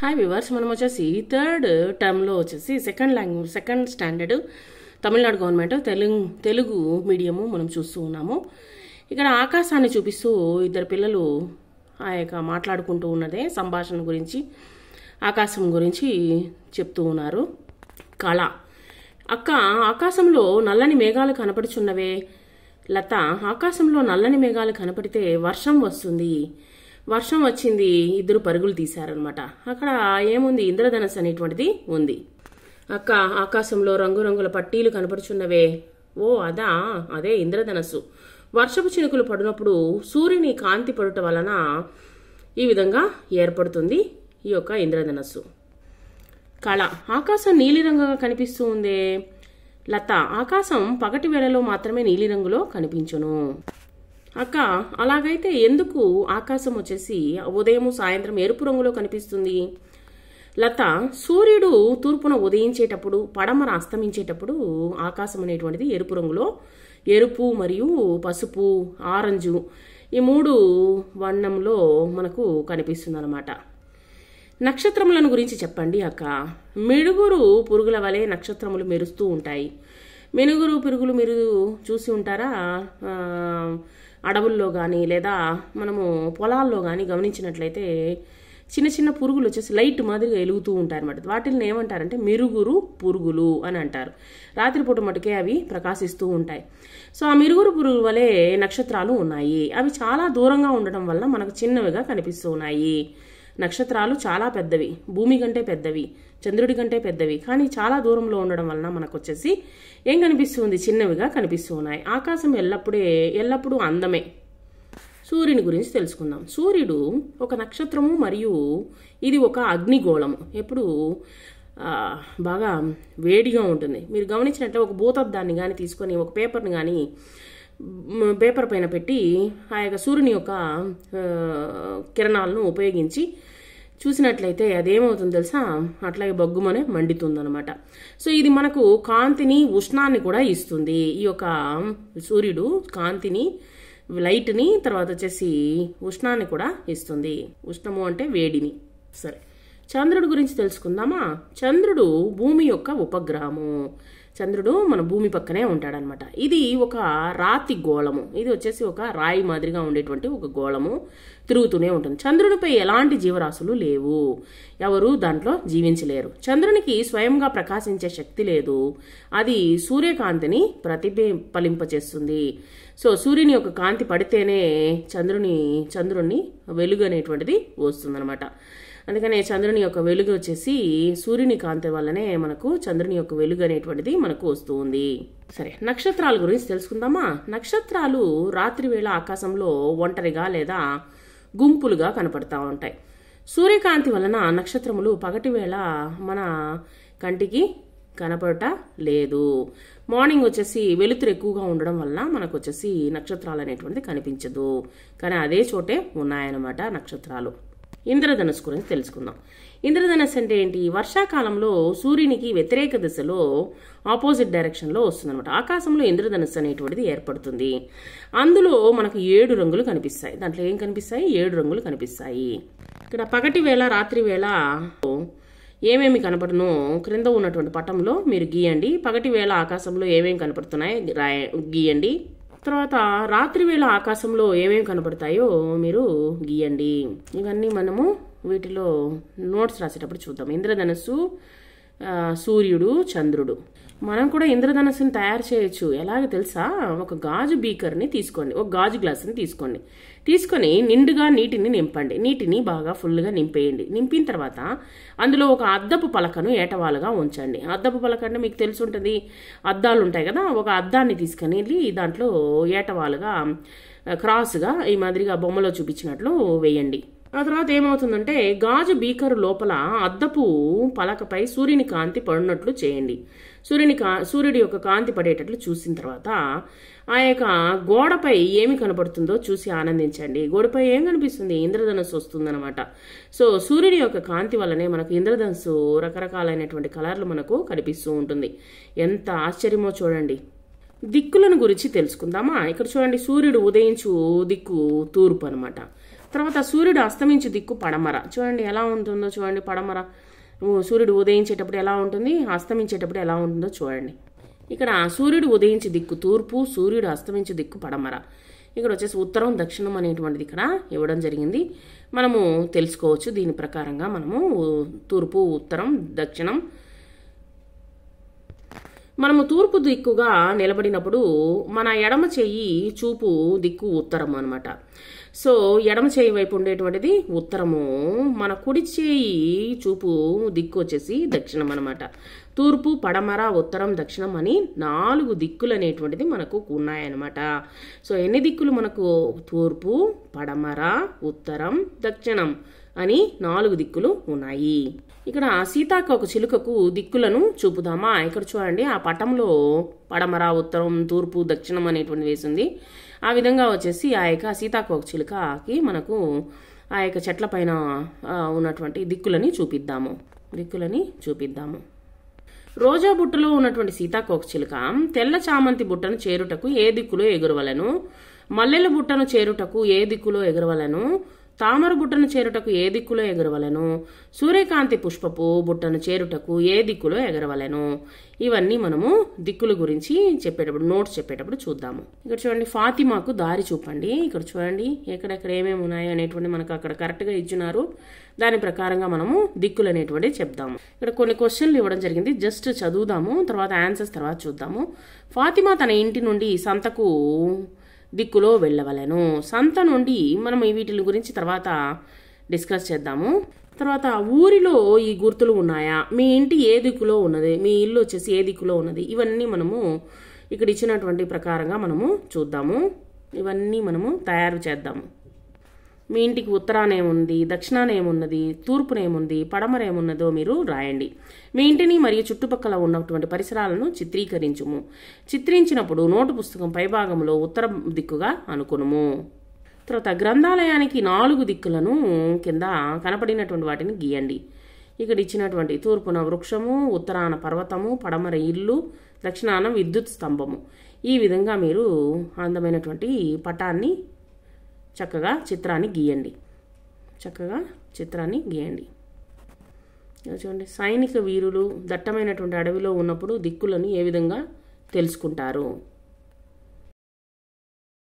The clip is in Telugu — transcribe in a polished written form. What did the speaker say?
హాయ్ వ్యూవర్స్, మనం వచ్చేసి థర్డ్ టర్మ్లో వచ్చేసి second standard Tamil Nadu government Telugu medium మనం చూస్తూ ఉన్నాము. ఇక్కడ ఆకాశాన్ని చూపిస్తూ ఇద్దరు పిల్లలు ఆ యొక్క మాట్లాడుకుంటూ ఉన్నదే సంభాషణ గురించి, ఆకాశం గురించి చెప్తూ ఉన్నారు. కళ అక్క, ఆకాశంలో నల్లని మేఘాలు కనపడుచున్నవే. లత, ఆకాశంలో నల్లని మేఘాలు కనపడితే వర్షం వస్తుంది. వర్షం వచ్చింది. ఇద్దరు పరుగులు తీశారనమాట. అక్కడ ఏముంది, ఇంద్రధనస్సు అనేటువంటిది ఉంది. అక్క, ఆకాశంలో రంగురంగుల పట్టీలు కనపడుచున్నవే. ఓ అదే ఇంద్రధనస్సు. వర్షపు చినుకులు పడినప్పుడు సూర్యుని కాంతి పడుట వలన ఈ విధంగా ఏర్పడుతుంది ఈ యొక్క ఇంద్రధనస్సు. కళ, ఆకాశం నీలిరంగుగా కనిపిస్తూ ఉందే. లత, ఆకాశం పగటి వేళలో మాత్రమే నీలిరంగులో కనిపించును. అక్క, అలాగైతే ఎందుకు ఆకాశం వచ్చేసి ఉదయం సాయంత్రం ఎరుపు రంగులో కనిపిస్తుంది? లత, సూర్యుడు తూర్పున ఉదయించేటప్పుడు, పడమర అస్తమించేటప్పుడు ఆకాశం అనేటువంటిది ఎరుపు రంగులో, ఎరుపు మరియు పసుపు, ఆరెంజు ఈ మూడు వర్ణంలో మనకు కనిపిస్తుంది అనమాట. నక్షత్రములను గురించి చెప్పండి అక్క. మిడుగురు పురుగుల వలె నక్షత్రములు మెరుస్తూ ఉంటాయి. మినుగురు పురుగులు మీరు చూసి ఉంటారా? అడవుల్లో కానీ లేదా మనము పొలాల్లో కానీ గమనించినట్లయితే చిన్న చిన్న పురుగులు వచ్చేసి లైట్ మాదిరిగా వెలుగుతూ ఉంటాయి అనమాట. వాటిని ఏమంటారంటే మిరుగురు పురుగులు అని అంటారు. రాత్రిపూట మటుకే అవి ప్రకాశిస్తూ ఉంటాయి. సో ఆ మిరుగురు పురుగుల వలె నక్షత్రాలు ఉన్నాయి. అవి చాలా దూరంగా ఉండడం వల్ల మనకు చిన్నవిగా కనిపిస్తూ ఉన్నాయి. నక్షత్రాలు చాలా పెద్దవి, భూమి కంటే పెద్దవి, చంద్రుడి కంటే పెద్దవి, కానీ చాలా దూరంలో ఉండడం వలన మనకు వచ్చేసి ఏం కనిపిస్తుంది, చిన్నవిగా కనిపిస్తూ ఉన్నాయి. ఆకాశం ఎల్లప్పుడూ అందమే. సూర్యుని గురించి తెలుసుకుందాం. సూర్యుడు ఒక నక్షత్రము మరియు ఇది ఒక అగ్నిగోళము. ఎప్పుడు బాగా వేడిగా ఉంటుంది. మీరు గమనించినట్లే ఒక భూతద్దాన్ని కానీ తీసుకొని ఒక పేపర్ని కానీ పేపర్ పైన పెట్టి ఆ యొక్క సూర్యుని యొక్క కిరణాలను ఉపయోగించి చూసినట్లయితే అదేమవుతుందో తెలుసా, అట్లాగే బగ్గుమనే మండుతుందన్నమాట. సో ఇది మనకు కాంతిని, ఉష్ణాన్ని కూడా ఇస్తుంది. ఈ యొక్క సూర్యుడు కాంతిని, లైట్ని, తర్వాత వచ్చేసి ఉష్ణాన్ని కూడా ఇస్తుంది. ఉష్ణము అంటే వేడిని. సరే, చంద్రుడి గురించి తెలుసుకుందామా. చంద్రుడు భూమి యొక్క ఉపగ్రహము. చంద్రుడు మన భూమి పక్కనే ఉంటాడనమాట. ఇది ఒక రాతి గోళము. ఇది వచ్చేసి ఒక రాయి మాదిరిగా ఉండేటువంటి ఒక గోళము, తిరుగుతూనే ఉంటుంది. చంద్రునిపై ఎలాంటి జీవరాశులు లేవు, ఎవరు దాంట్లో జీవించలేరు. చంద్రునికి స్వయంగా ప్రకాశించే శక్తి లేదు. అది సూర్యకాంతిని ప్రతిఫలింపచేస్తుంది. సో సూర్యుని యొక్క కాంతి పడితేనే చంద్రుని వెలుగు అనేటువంటిది వస్తుందన్నమాట. అందుకనే చంద్రుని యొక్క వెలుగు వచ్చేసి సూర్యుని కాంతి వల్లనే మనకు చంద్రుని యొక్క వెలుగు అనేటువంటిది మనకు వస్తూ ఉంది. సరే, నక్షత్రాల గురించి తెలుసుకుందామా. నక్షత్రాలు రాత్రి వేళ ఆకాశంలో ఒంటరిగా లేదా గుంపులుగా కనపడతా ఉంటాయి. సూర్యకాంతి వలన నక్షత్రములు పగటి వేళ మన కంటికి కనపడట లేదు. మార్నింగ్ వచ్చేసి వెలుతురు ఎక్కువగా ఉండడం వల్ల మనకు వచ్చేసి నక్షత్రాలు అనేటువంటిది కనిపించదు, కానీ అదే చోటే ఉన్నాయన్నమాట నక్షత్రాలు. ఇంద్రధనస్సు గురించి తెలుసుకుందాం. ఇంద్రధనస్సు అంటే ఏంటి? వర్షాకాలంలో సూర్యునికి వ్యతిరేక దిశలో ఆపోజిట్ డైరెక్షన్లో వస్తుందన్నమాట. ఆకాశంలో ఇంద్రధనస్సు అనేటువంటిది ఏర్పడుతుంది. అందులో మనకు 7 రంగులు కనిపిస్తాయి. దాంట్లో ఏం కనిపిస్తాయి? 7 రంగులు కనిపిస్తాయి. ఇక్కడ పగటి వేళ, రాత్రి వేళ ఏమేమి కనపడనో క్రింద ఉన్నటువంటి పటంలో మీరు గీయండి. పగటి వేళ ఆకాశంలో ఏమేమి కనపడుతున్నాయి గీయండి. తర్వాత రాత్రి వేళ ఆకాశంలో ఏమేమి కనపడతాయో మీరు గీయండి. ఇవన్నీ మనము వీటిలో నోట్స్ రాసేటప్పుడు చూద్దాం. ఇంద్రధనస్సు, సూర్యుడు, చంద్రుడు. మనం కూడా ఇంద్రధనస్సుని తయారు చేయొచ్చు. ఎలాగో తెలుసా? ఒక గాజు బీకర్ని తీసుకోండి, ఒక గాజు గ్లాసుని తీసుకొని నిండుగా నీటిని నింపండి. నీటిని బాగా ఫుల్గా నింపేయండి. నింపిన తర్వాత అందులో ఒక అద్దపు పలకను ఏటవాలుగా ఉంచండి. అద్దపు పలక అంటే మీకు తెలిసి ఉంటుంది, అద్దాలు ఉంటాయి కదా. ఒక అద్దాన్ని తీసుకొని దాంట్లో ఏటవాలుగా క్రాస్గా ఈ మాదిరిగా బొమ్మలో చూపించినట్లు వేయండి. ఆ తర్వాత ఏమవుతుందంటే గాజు బీకరు లోపల అద్దపు పలకపై సూర్యుని కాంతి పడినట్లు చేయండి. సూర్యుడి యొక్క కాంతి పడేటట్లు చూసిన తర్వాత ఆ యొక్క గోడపై ఏమి కనపడుతుందో చూసి ఆనందించండి. గోడపై ఏం కనిపిస్తుంది? ఇంద్రధనస్సు వస్తుందన్నమాట. సో సూర్యుడి యొక్క కాంతి వల్లనే మనకు ఇంద్రధనస్సు రకరకాలైనటువంటి కలర్లు మనకు కనిపిస్తూ ఉంటుంది. ఎంత ఆశ్చర్యమో చూడండి. దిక్కులను గురించి తెలుసుకుందామా. ఇక్కడ చూడండి, సూర్యుడు ఉదయించు దిక్కు తూర్పు అనమాట. తర్వాత సూర్యుడు అస్తమించే దిక్కు పడమర. చూడండి ఎలా ఉంటుందో చూడండి. పడమర సూర్యుడు ఉదయించేటప్పుడు ఎలా ఉంటుంది, అస్తమించేటప్పుడు ఎలా ఉంటుందో చూడండి. ఇక్కడ సూర్యుడు ఉదయించే దిక్కు తూర్పు, సూర్యుడు అస్తమించే దిక్కు పడమర. ఇక్కడ వచ్చేసి ఉత్తరం, దక్షిణం అనేటువంటిది ఇక్కడ ఇవ్వడం జరిగింది. మనము తెలుసుకోవచ్చు దీని ప్రకారంగా. మనము తూర్పు, ఉత్తరం, దక్షిణం. మనము తూర్పు దిక్కుగా నిలబడినప్పుడు మన ఎడమ చెయ్యి చూపు దిక్కు ఉత్తరం అనమాట. సో ఎడమ చేయి వైపు ఉండేటువంటిది ఉత్తరము, మన కుడి చేయి చూపు దిక్కు వచ్చేసి దక్షిణం అనమాట. తూర్పు, పడమర, ఉత్తరం, దక్షిణం అని 4 దిక్కులు అనేటువంటిది మనకు ఉన్నాయన్నమాట. సో ఎన్ని దిక్కులు మనకు? తూర్పు, పడమర, ఉత్తరం, దక్షిణం అని 4 దిక్కులు ఉన్నాయి. ఇక్కడ సీతాకోక చిలుకకు దిక్కులను చూపుదామా? ఇక్కడ చూడండి, ఆ పటంలో పడమర, ఉత్తరం, తూర్పు, దక్షిణం అనేటువంటి వేసింది. ఆ విధంగా వచ్చేసి ఆ యొక్క సీతాకోక చిలుకకి మనకు ఆ యొక్క చెట్ల పైన ఉన్నటువంటి దిక్కులని చూపిద్దాము. రోజా బుట్టలో ఉన్నటువంటి సీతాకోక చిలుక తెల్ల చామంతి బుట్టను చేరుటకు ఏ దిక్కులో ఎగురవలను? మల్లెల బుట్టను చేరుటకు ఏ దిక్కులో ఎగురవలను? తామర బుట్టను చేరుటకు ఏ దిక్కులో ఎగరవలను? సూర్యకాంతి పుష్పపు బుట్టను చేరుటకు ఏ దిక్కులో ఎగరవలను? ఇవన్నీ మనము దిక్కుల గురించి చెప్పేటప్పుడు, నోట్స్ చెప్పేటప్పుడు చూద్దాము. ఇక్కడ చూడండి, ఫాతిమాకు దారి చూపండి. ఇక్కడ చూడండి ఎక్కడెక్కడ ఏమేమి ఉన్నాయి అనేటువంటి మనకు అక్కడ కరెక్ట్గా ఇచ్చినారు. దాని ప్రకారంగా మనము దిక్కులు అనేటువంటి చెప్దాము. ఇక్కడ కొన్ని క్వశ్చన్లు ఇవ్వడం జరిగింది, జస్ట్ చదువుదాము, తర్వాత ఆన్సర్స్ తర్వాత చూద్దాము. ఫాతిమా తన ఇంటి నుండి సంతకు దిక్కులో వెళ్ళవలను. సంత నుండి మనం వీటి గురించి తర్వాత డిస్కస్ చేద్దాము. తర్వాత ఊరిలో ఈ గుర్తులు ఉన్నాయా? మీ ఇంటి ఏ దిక్కులో ఉన్నది? మీ ఇల్లు వచ్చేసి ఏ దిక్కులో ఉన్నది? ఇవన్నీ మనము ఇక్కడ ఇచ్చినటువంటి ప్రకారంగా మనము చూద్దాము. ఇవన్నీ మనము తయారు చేద్దాము. మీ ఇంటికి ఉత్తరాన ఏముంది, దక్షిణాన ఏమున్నది, తూర్పున ఏముంది, పడమర ఏమున్నదో మీరు రాయండి. మీ ఇంటిని మరియు చుట్టుపక్కల ఉన్నటువంటి పరిసరాలను చిత్రీకరించుము. చిత్రించినప్పుడు నోటు పుస్తకం పైభాగంలో ఉత్తర దిక్కుగా అనుకునుము. తర్వాత గ్రంథాలయానికి 4 దిక్కులను కింద కనపడినటువంటి వాటిని గీయండి. ఇక్కడ ఇచ్చినటువంటి తూర్పున వృక్షము, ఉత్తరాన పర్వతము, పడమర ఇల్లు, దక్షిణాన విద్యుత్ స్తంభము. ఈ విధంగా మీరు అందమైనటువంటి పటాన్ని చక్కగా చిత్రాన్ని గీయండి. చూడండి, సైనిక వీరులు దట్టమైనటువంటి అడవిలో ఉన్నప్పుడు దిక్కులను ఏ విధంగా తెలుసుకుంటారు?